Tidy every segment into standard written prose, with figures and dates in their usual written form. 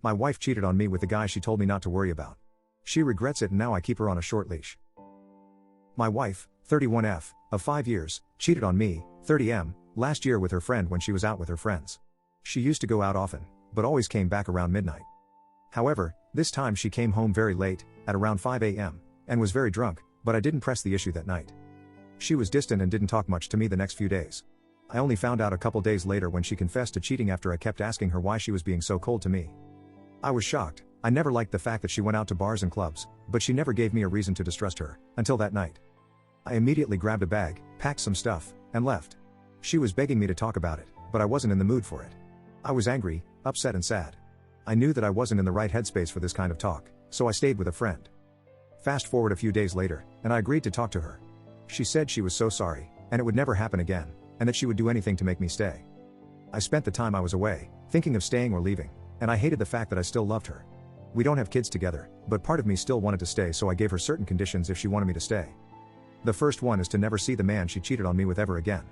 My wife cheated on me with the guy she told me not to worry about. She regrets it and now I keep her on a short leash. My wife, 31F, of 5 years, cheated on me, 30M, last year with her friend when she was out with her friends. She used to go out often, but always came back around midnight. However, this time she came home very late, at around 5 a.m., and was very drunk, but I didn't press the issue that night. She was distant and didn't talk much to me the next few days. I only found out a couple days later when she confessed to cheating after I kept asking her why she was being so cold to me. I was shocked. I never liked the fact that she went out to bars and clubs, but she never gave me a reason to distrust her, until that night. I immediately grabbed a bag, packed some stuff, and left. She was begging me to talk about it, but I wasn't in the mood for it. I was angry, upset and sad. I knew that I wasn't in the right headspace for this kind of talk, so I stayed with a friend. Fast forward a few days later, and I agreed to talk to her. She said she was so sorry, and it would never happen again, and that she would do anything to make me stay. I spent the time I was away, thinking of staying or leaving, and I hated the fact that I still loved her. We don't have kids together, but part of me still wanted to stay, so I gave her certain conditions if she wanted me to stay. The first one is to never see the man she cheated on me with ever again.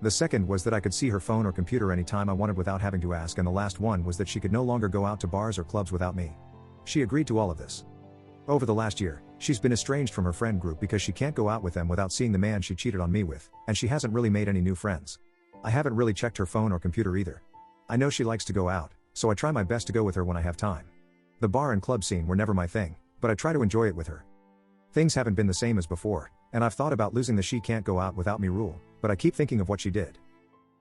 The second was that I could see her phone or computer anytime I wanted without having to ask, and the last one was that she could no longer go out to bars or clubs without me. She agreed to all of this. Over the last year, she's been estranged from her friend group because she can't go out with them without seeing the man she cheated on me with, and she hasn't really made any new friends. I haven't really checked her phone or computer either. I know she likes to go out, so I try my best to go with her when I have time. The bar and club scene were never my thing, but I try to enjoy it with her. Things haven't been the same as before, and I've thought about losing the she can't go out without me rule, but I keep thinking of what she did.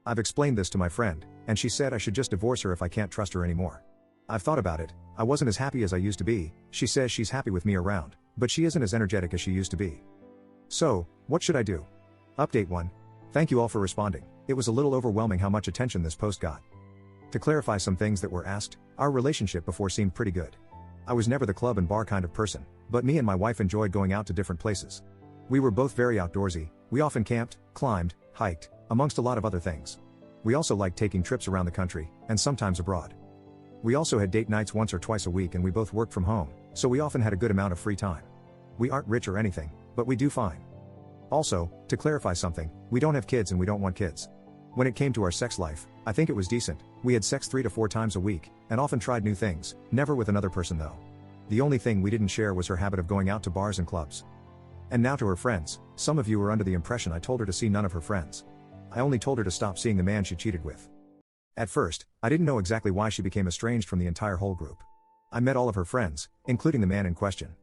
I've explained this to my friend, and she said I should just divorce her if I can't trust her anymore. I've thought about it. I wasn't as happy as I used to be. She says she's happy with me around, but she isn't as energetic as she used to be. So, what should I do? Update 1. Thank you all for responding. It was a little overwhelming how much attention this post got. To clarify some things that were asked, our relationship before seemed pretty good. I was never the club and bar kind of person, but me and my wife enjoyed going out to different places. We were both very outdoorsy. We often camped, climbed, hiked, amongst a lot of other things. We also liked taking trips around the country, and sometimes abroad. We also had date nights once or twice a week, and we both worked from home, so we often had a good amount of free time. We aren't rich or anything, but we do fine. Also, to clarify something, we don't have kids and we don't want kids. When it came to our sex life, I think it was decent. We had sex 3 to 4 times a week, and often tried new things, never with another person though. The only thing we didn't share was her habit of going out to bars and clubs. And now to her friends. Some of you were under the impression I told her to see none of her friends. I only told her to stop seeing the man she cheated with. At first, I didn't know exactly why she became estranged from the entire whole group. I met all of her friends, including the man in question.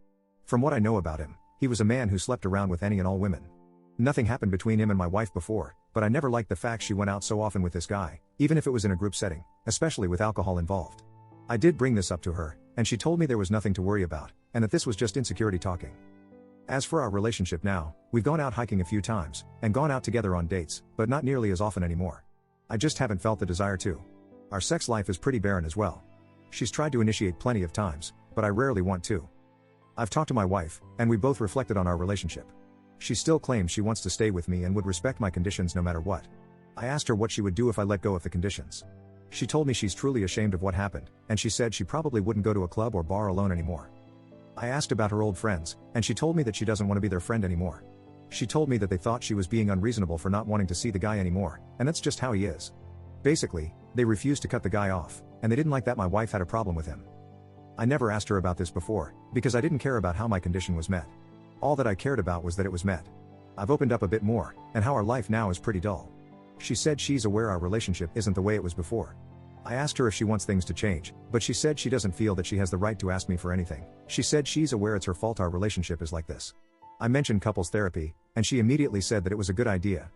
From what I know about him, he was a man who slept around with any and all women. Nothing happened between him and my wife before, but I never liked the fact she went out so often with this guy, even if it was in a group setting, especially with alcohol involved. I did bring this up to her, and she told me there was nothing to worry about, and that this was just insecurity talking. As for our relationship now, we've gone out hiking a few times, and gone out together on dates, but not nearly as often anymore. I just haven't felt the desire to. Our sex life is pretty barren as well. She's tried to initiate plenty of times, but I rarely want to. I've talked to my wife, and we both reflected on our relationship. She still claims she wants to stay with me and would respect my conditions no matter what. I asked her what she would do if I let go of the conditions. She told me she's truly ashamed of what happened, and she said she probably wouldn't go to a club or bar alone anymore. I asked about her old friends, and she told me that she doesn't want to be their friend anymore. She told me that they thought she was being unreasonable for not wanting to see the guy anymore, and that's just how he is. Basically, they refused to cut the guy off, and they didn't like that my wife had a problem with him. I never asked her about this before, because I didn't care about how my condition was met. All that I cared about was that it was met. I've opened up a bit more, and how our life now is pretty dull. She said she's aware our relationship isn't the way it was before. I asked her if she wants things to change, but she said she doesn't feel that she has the right to ask me for anything. She said she's aware it's her fault our relationship is like this. I mentioned couples therapy, and she immediately said that it was a good idea.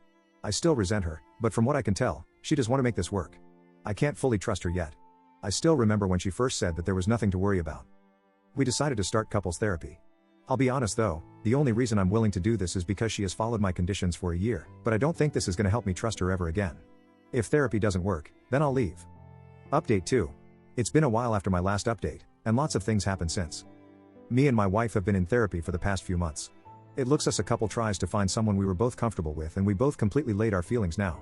I still resent her, but from what I can tell, she does want to make this work. I can't fully trust her yet. I still remember when she first said that there was nothing to worry about. We decided to start couples therapy. I'll be honest though, the only reason I'm willing to do this is because she has followed my conditions for a year, but I don't think this is going to help me trust her ever again. If therapy doesn't work, then I'll leave. Update 2. It's been a while after my last update, and lots of things happened since. Me and my wife have been in therapy for the past few months. It looks us a couple tries to find someone we were both comfortable with, and we both completely laid our feelings now.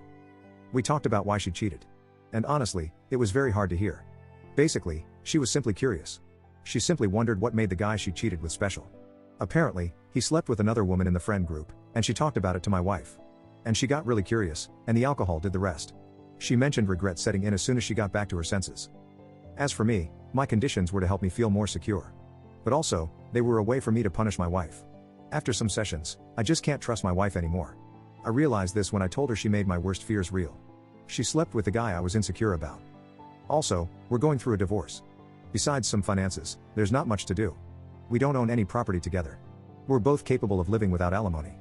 We talked about why she cheated. And honestly, it was very hard to hear. Basically, she was simply curious. She simply wondered what made the guy she cheated with special. Apparently, he slept with another woman in the friend group, and she talked about it to my wife. And she got really curious, and the alcohol did the rest. She mentioned regret setting in as soon as she got back to her senses. As for me, My conditions were to help me feel more secure. But also, they were a way for me to punish my wife. After some sessions, I just can't trust my wife anymore. I realized this when I told her she made my worst fears real. She slept with the guy I was insecure about. Also, we're going through a divorce. Besides some finances, there's not much to do. We don't own any property together. We're both capable of living without alimony.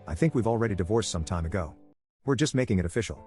I think we've already divorced some time ago. We're just making it official.